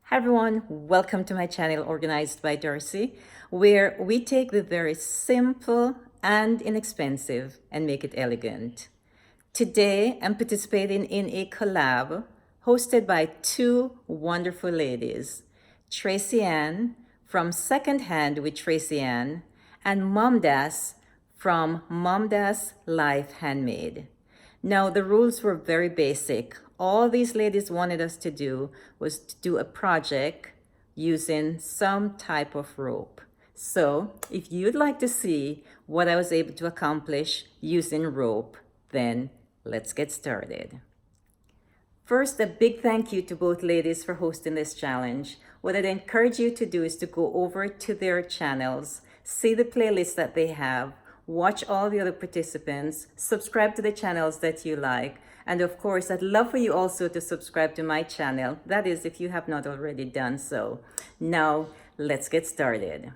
Hi everyone, welcome to my channel Organized by Tracey, where we take the very simple and inexpensive and make it elegant. Today, I'm participating in a collab hosted by two wonderful ladies, Tracey Ann from Second Hand with Tracey Ann and MomDas from MomDas Life Handmade. Now, the rules were very basic. All these ladies wanted us to do was to do a project using some type of rope. So, if you'd like to see what I was able to accomplish using rope, then let's get started. First, a big thank you to both ladies for hosting this challenge. What I'd encourage you to do is to go over to their channels, see the playlists that they have, watch all the other participants, subscribe to the channels that you like, and of course, I'd love for you also to subscribe to my channel. That is, if you have not already done so. Now, let's get started.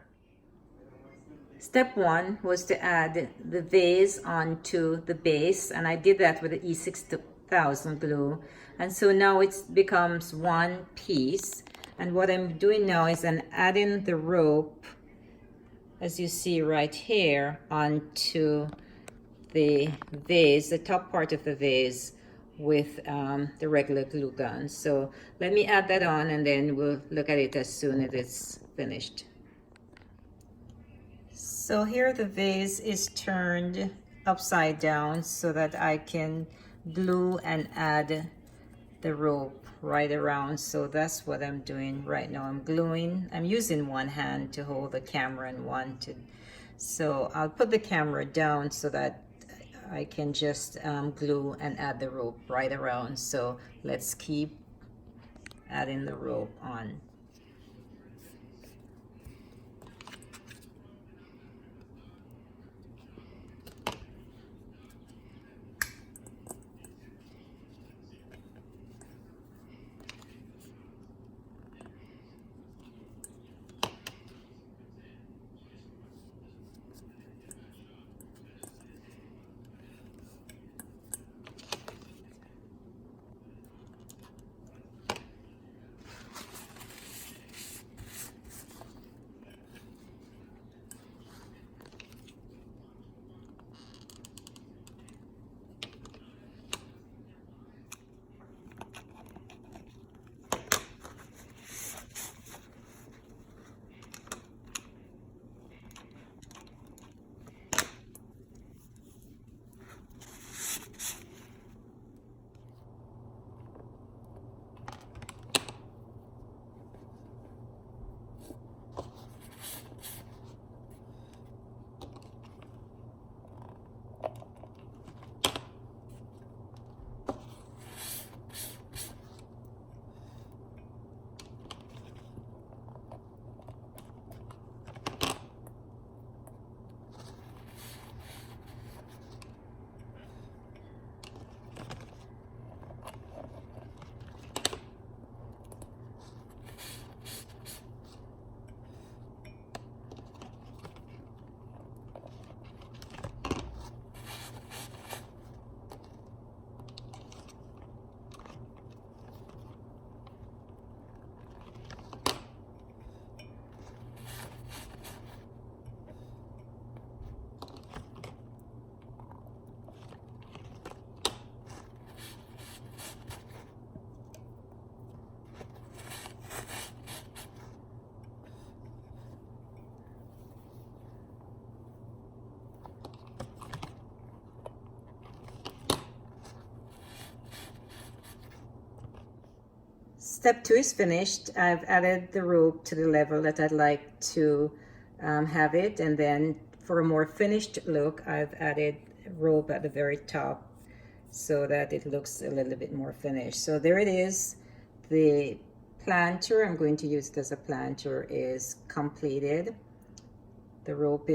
Step one was to add the vase onto the base, and I did that with the E6000 glue. And so now it becomes one piece. And what I'm doing now is I'm adding the rope, as you see right here, onto the vase, the top part of the vase, with the regular glue gun. So let me add that on, and then we'll look at it as soon as it's finished. So here the vase is turned upside down so that I can glue and add the rope right around. So that's what I'm doing right now. I'm gluing. I'm using one hand to hold the camera and one to, so I'll put the camera down so that I can just glue and add the rope right around. So let's keep adding the rope on. Step two is finished. I've added the rope to the level that I'd like to have it. And then for a more finished look, I've added rope at the very top so that it looks a little bit more finished. So there it is. The planter, I'm going to use it as a planter, is completed. The rope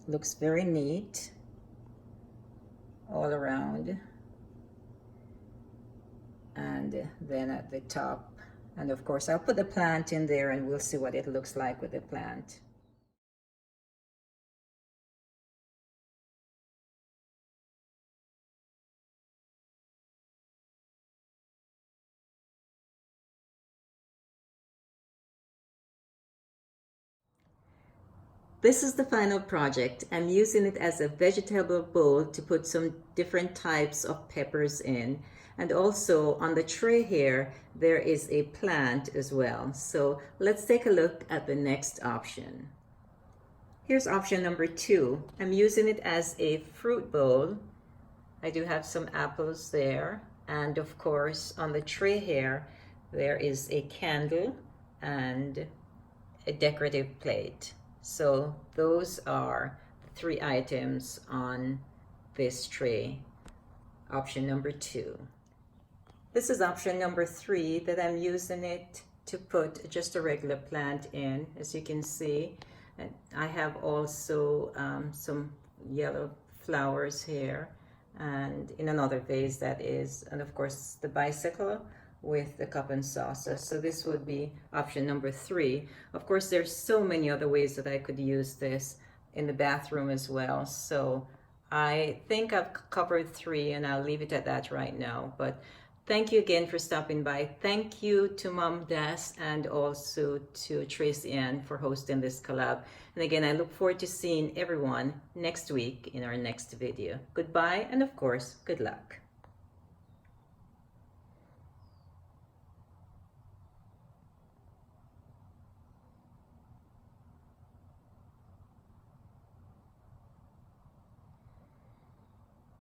looks very neat all around. And then at the top, and of course I'll put the plant in there and we'll see what it looks like with the plant. This is the final project. I'm using it as a vegetable bowl to put some different types of peppers in. And also on the tray here, there is a plant as well. So let's take a look at the next option. Here's option number 2. I'm using it as a fruit bowl. I do have some apples there. And of course, on the tray here, there is a candle and a decorative plate. So those are the 3 items on this tray. Option number 2. This is option number 3 that I'm using it to put just a regular plant in. As you can see, I have also some yellow flowers here and in another vase that is, and of course the bicycle with the cup and saucer. So this would be option number 3. Of course, there's so many other ways that I could use this in the bathroom as well. So I think I've covered 3 and I'll leave it at that right now. But thank you again for stopping by. Thank you to MomDas and also to Tracey for hosting this collab. And again, I look forward to seeing everyone next week in our next video. Goodbye, and of course, good luck.